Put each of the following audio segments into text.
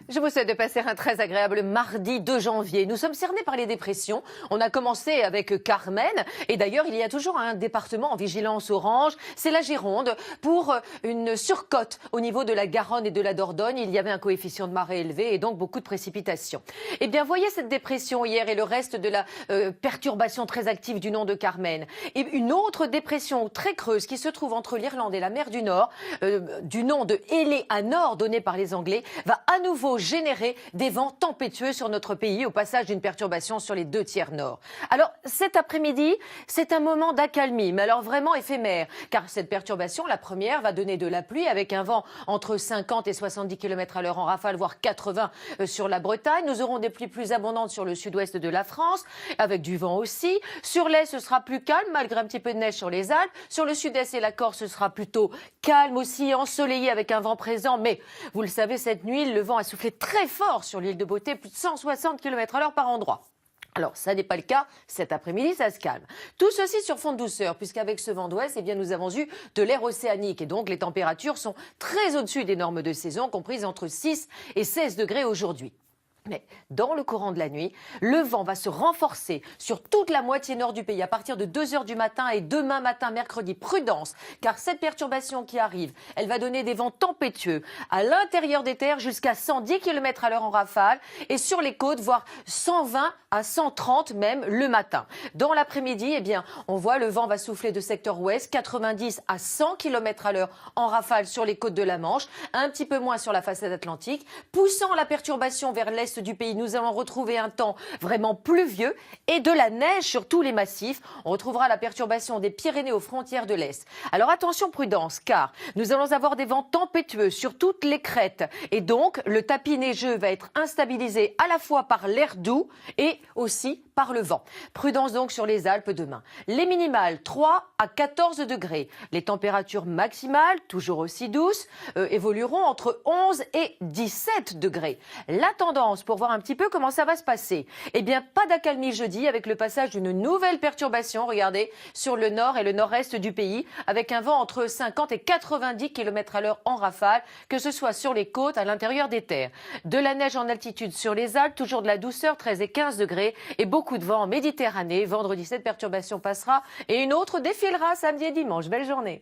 Je vous souhaite de passer un très agréable mardi 2 janvier. Nous sommes cernés par les dépressions. On a commencé avec Carmen. Et d'ailleurs, il y a toujours un département en vigilance orange. C'est la Gironde. Pour une surcote au niveau de la Garonne et de la Dordogne, il y avait un coefficient de marée élevé et donc beaucoup de précipitations. Eh bien, voyez cette dépression hier et le reste de la perturbation très active du nom de Carmen. Et une autre dépression très creuse qui se trouve entre l'Irlande et la mer du Nord, du nom de Eleanor donné par les Anglais, va à nouveau générer des vents tempétueux sur notre pays au passage d'une perturbation sur les 2/3 nord. Alors cet après-midi, c'est un moment d'accalmie, mais alors vraiment éphémère, car cette perturbation, la première, va donner de la pluie avec un vent entre 50 et 70 km/h en rafale, voire 80 sur la Bretagne. Nous aurons des pluies plus abondantes sur le sud-ouest de la France, avec du vent aussi. Sur l'est, ce sera plus calme, malgré un petit peu de neige sur les Alpes. Sur le sud-est et la Corse, ce sera plutôt calme aussi, ensoleillé avec un vent présent. Mais vous le savez, cette nuit, le vent a soufflé très fort sur l'île de Beauté, plus de 160 km/h par endroit. Alors, ça n'est pas le cas. Cet après-midi, ça se calme. Tout ceci sur fond de douceur, puisqu'avec ce vent d'ouest, eh bien, nous avons eu de l'air océanique. Et donc, les températures sont très au-dessus des normes de saison, comprises entre 6 et 16 degrés aujourd'hui. Mais dans le courant de la nuit, le vent va se renforcer sur toute la moitié nord du pays à partir de 2 heures du matin et demain matin, mercredi. Prudence, car cette perturbation qui arrive, elle va donner des vents tempétueux à l'intérieur des terres jusqu'à 110 km/h en rafale et sur les côtes, voire 120 à 130 même le matin. Dans l'après-midi, eh bien, on voit le vent va souffler de secteur ouest, 90 à 100 km/h en rafale sur les côtes de la Manche, un petit peu moins sur la façade atlantique, poussant la perturbation vers l'est du pays. Nous allons retrouver un temps vraiment pluvieux et de la neige sur tous les massifs. On retrouvera la perturbation des Pyrénées aux frontières de l'Est. Alors attention, prudence, car nous allons avoir des vents tempétueux sur toutes les crêtes. Et donc, le tapis neigeux va être instabilisé à la fois par l'air doux et aussi par le vent. Prudence donc sur les Alpes demain. Les minimales, 3 à 14 degrés. Les températures maximales, toujours aussi douces, évolueront entre 11 et 17 degrés. La tendance, pour voir un petit peu comment ça va se passer, eh bien, pas d'accalmie jeudi avec le passage d'une nouvelle perturbation, regardez, sur le nord et le nord-est du pays, avec un vent entre 50 et 90 km/h en rafale, que ce soit sur les côtes, à l'intérieur des terres. De la neige en altitude sur les Alpes, toujours de la douceur, 13 et 15 degrés, et beaucoup de vent en Méditerranée. Vendredi, cette perturbation passera et une autre défilera samedi et dimanche. Belle journée.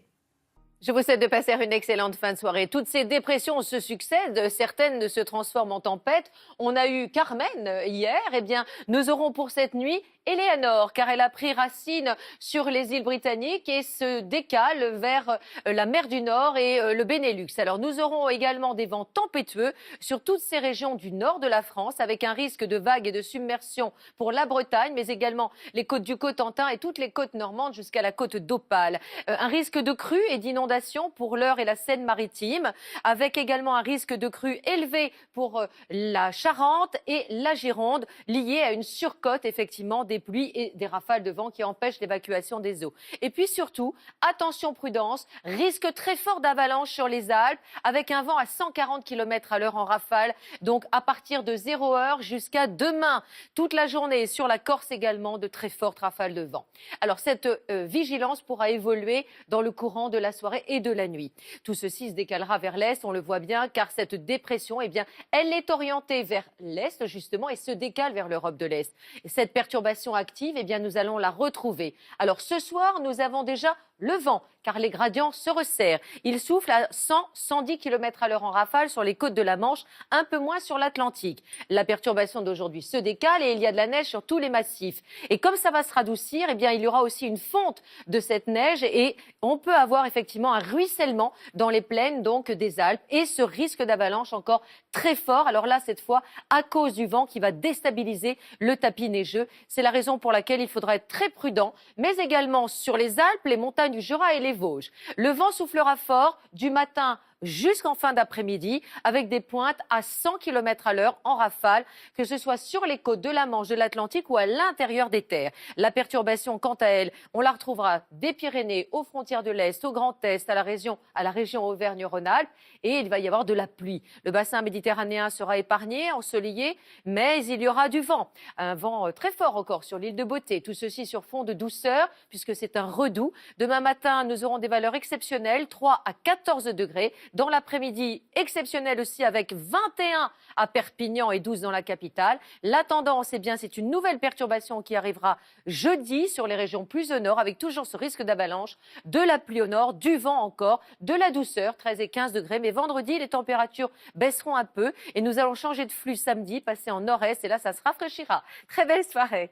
Je vous souhaite de passer une excellente fin de soirée. Toutes ces dépressions se succèdent, certaines se transforment en tempêtes. On a eu Carmen hier, eh bien, nous aurons pour cette nuit Eleanor, car elle a pris racine sur les îles britanniques et se décale vers la mer du Nord et le Benelux. Alors nous aurons également des vents tempétueux sur toutes ces régions du nord de la France, avec un risque de vagues et de submersion pour la Bretagne, mais également les côtes du Cotentin et toutes les côtes normandes jusqu'à la côte d'Opale. Un risque de crue et d'inondation pour l'Eure et la Seine-Maritime, avec également un risque de crue élevé pour la Charente et la Gironde, lié à une surcote effectivement des pluies et des rafales de vent qui empêchent l'évacuation des eaux. Et puis surtout, attention, prudence, risque très fort d'avalanche sur les Alpes, avec un vent à 140 km/h en rafale, donc à partir de 0 heure jusqu'à demain, toute la journée, sur la Corse également, de très fortes rafales de vent. Alors cette vigilance pourra évoluer dans le courant de la soirée et de la nuit. Tout ceci se décalera vers l'est, on le voit bien, car cette dépression, eh bien, elle est orientée vers l'est justement et se décale vers l'Europe de l'Est. Et cette perturbation active, eh bien, nous allons la retrouver. Alors ce soir, nous avons déjà le vent, car les gradients se resserrent. Il souffle à 100-110 km/h en rafale sur les côtes de la Manche, un peu moins sur l'Atlantique. La perturbation d'aujourd'hui se décale et il y a de la neige sur tous les massifs. Et comme ça va se radoucir, eh bien, il y aura aussi une fonte de cette neige et on peut avoir effectivement un ruissellement dans les plaines donc des Alpes et ce risque d'avalanche encore très fort. Alors là, cette fois, à cause du vent qui va déstabiliser le tapis neigeux. C'est la raison pour laquelle il faudra être très prudent, mais également sur les Alpes, les montagnes du Jura et les Vosges. Le vent soufflera fort du matin jusqu'en fin d'après-midi, avec des pointes à 100 km/h en rafale, que ce soit sur les côtes de la Manche, de l'Atlantique ou à l'intérieur des terres. La perturbation, quant à elle, on la retrouvera des Pyrénées aux frontières de l'Est, au Grand Est, à la région Auvergne-Rhône-Alpes, et il va y avoir de la pluie. Le bassin méditerranéen sera épargné, ensoleillé, mais il y aura du vent. Un vent très fort encore sur l'île de Beauté. Tout ceci sur fond de douceur, puisque c'est un redoux. Demain matin, nous aurons des valeurs exceptionnelles, 3 à 14 degrés. dans l'après-midi, exceptionnel aussi avec 21 à Perpignan et 12 dans la capitale. La tendance, eh bien, c'est une nouvelle perturbation qui arrivera jeudi sur les régions plus au nord avec toujours ce risque d'avalanche, de la pluie au nord, du vent encore, de la douceur, 13 et 15 degrés. Mais vendredi, les températures baisseront un peu et nous allons changer de flux samedi, passer en nord-est et là, ça se rafraîchira. Très belle soirée.